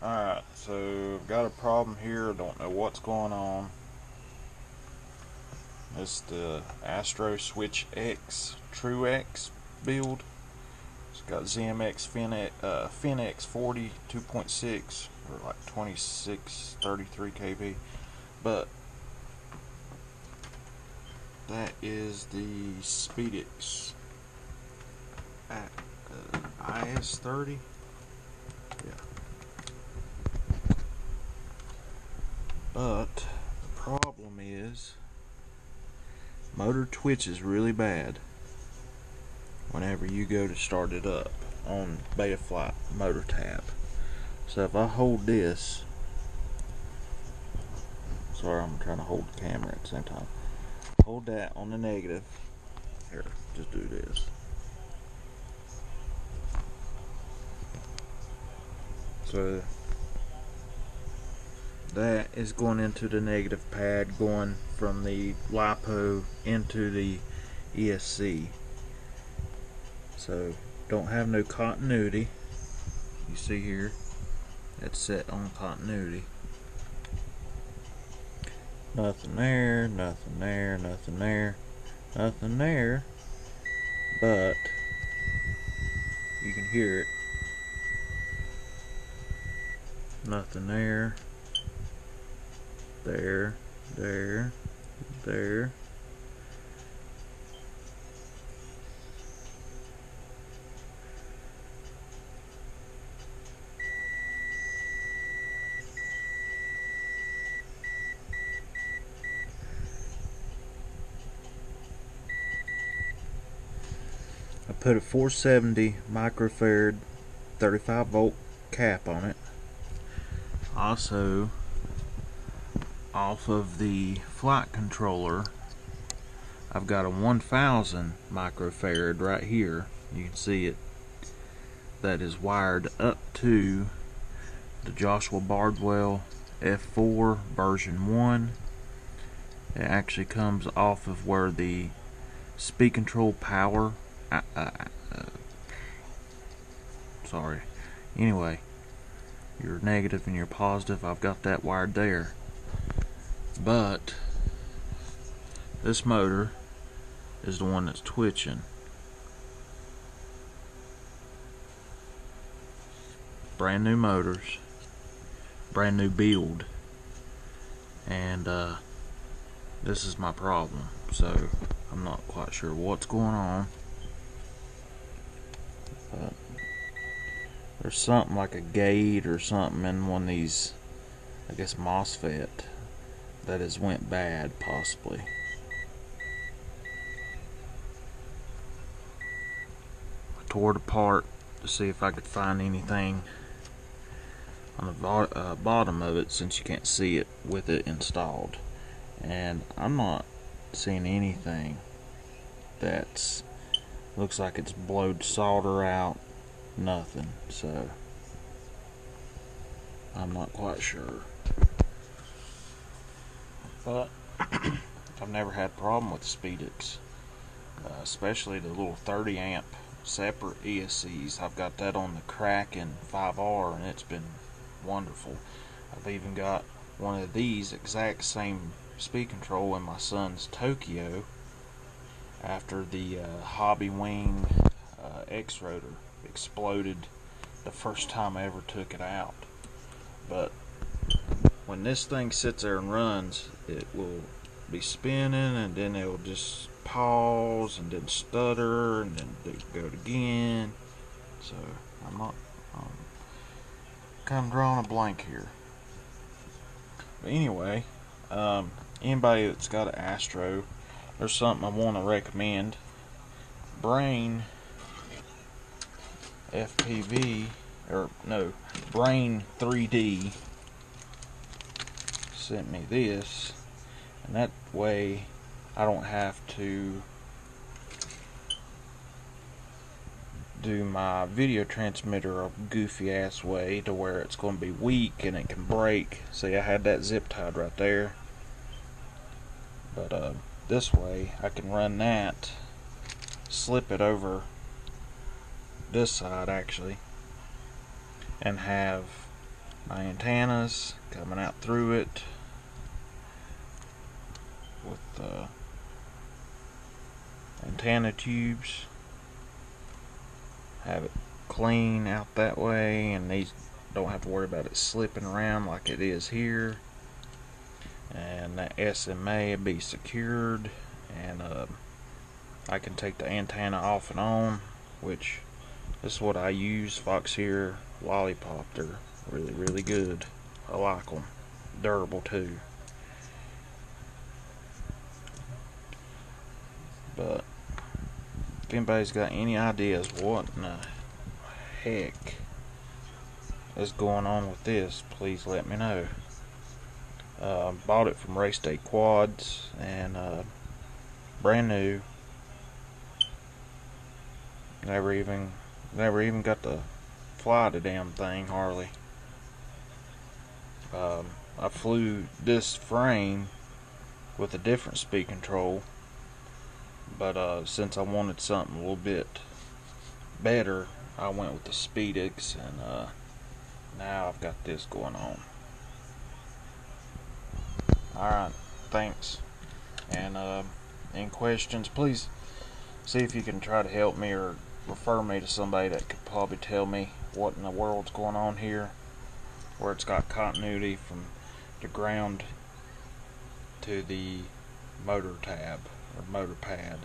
Alright, so I've got a problem here. Don't know what's going on. It's the Astro Switch X True X build. It's got ZMX FinX 40 2.6 or like 2633 kb, but that is the Spedix at IS30. Yeah. But the problem is motor twitches really bad whenever you go to start it up on Betaflight motor tab. So if I hold this, sorry, I'm trying to hold the camera at the same time. Hold that on the negative. Here, just do this. So that is going into the negative pad, going from the lipo into the ESC. So don't have no continuity. You see here, that's set on continuity. Nothing there, nothing there, nothing there, nothing there, but you can hear it. Nothing there, there, there, there. I put a 470 microfarad 35 volt cap on it. Also, off of the flight controller, I've got a 1000 microfarad right here. You can see it. That is wired up to the Joshua Bardwell F4 version 1. It actually comes off of where the speed control power sorry, anyway, your negative and your positive, I've got that wired there. But this motor is the one that's twitching. Brand new motors, brand new build, and this is my problem. So I'm not quite sure what's going on, but there's something like a gate or something in one of these, I guess MOSFET, that has went bad, possibly. I tore it apart to see if I could find anything on the bottom of it, since you can't see it with it installed, and I'm not seeing anything that's looks like it's blowed solder out. Nothing, so I'm not quite sure. But I've never had a problem with the Spedix, especially the little 30 amp separate ESCs. I've got that on the Kraken 5R, and it's been wonderful. I've even got one of these exact same speed control in my son's Tokyo after the Hobby Wing X rotor exploded the first time I ever took it out. But when this thing sits there and runs, it will be spinning, and then it will just pause and then stutter and then go again. So I'm kind of drawing a blank here. But anyway, anybody that's got an Astro, there's something I want to recommend. Brain FPV, or no, Brain 3D sent me this, and that way I don't have to do my video transmitter a goofy ass way to where it's going to be weak and it can break. See, I had that zip tied right there, but this way I can run that, slip it over this side actually, and have my antennas coming out through it with antenna tubes. Have it clean out that way, and these don't have to worry about it slipping around like it is here. And that SMA will be secured, and I can take the antenna off and on, which this is what I use. Fox here Lollipop, they're really good. I like them. Durable too. But if anybody's got any ideas what in the heck is going on with this, please let me know. Bought it from Race Day Quads, and brand new. Never even got to fly the damn thing hardly. I flew this frame with a different speed control, but since I wanted something a little bit better, I went with the Spedix, and now I've got this going on. Alright, thanks. And any questions, please see if you can try to help me or refer me to somebody that could probably tell me what in the world's going on here, where it's got continuity from the ground to the motor tab or motor pad.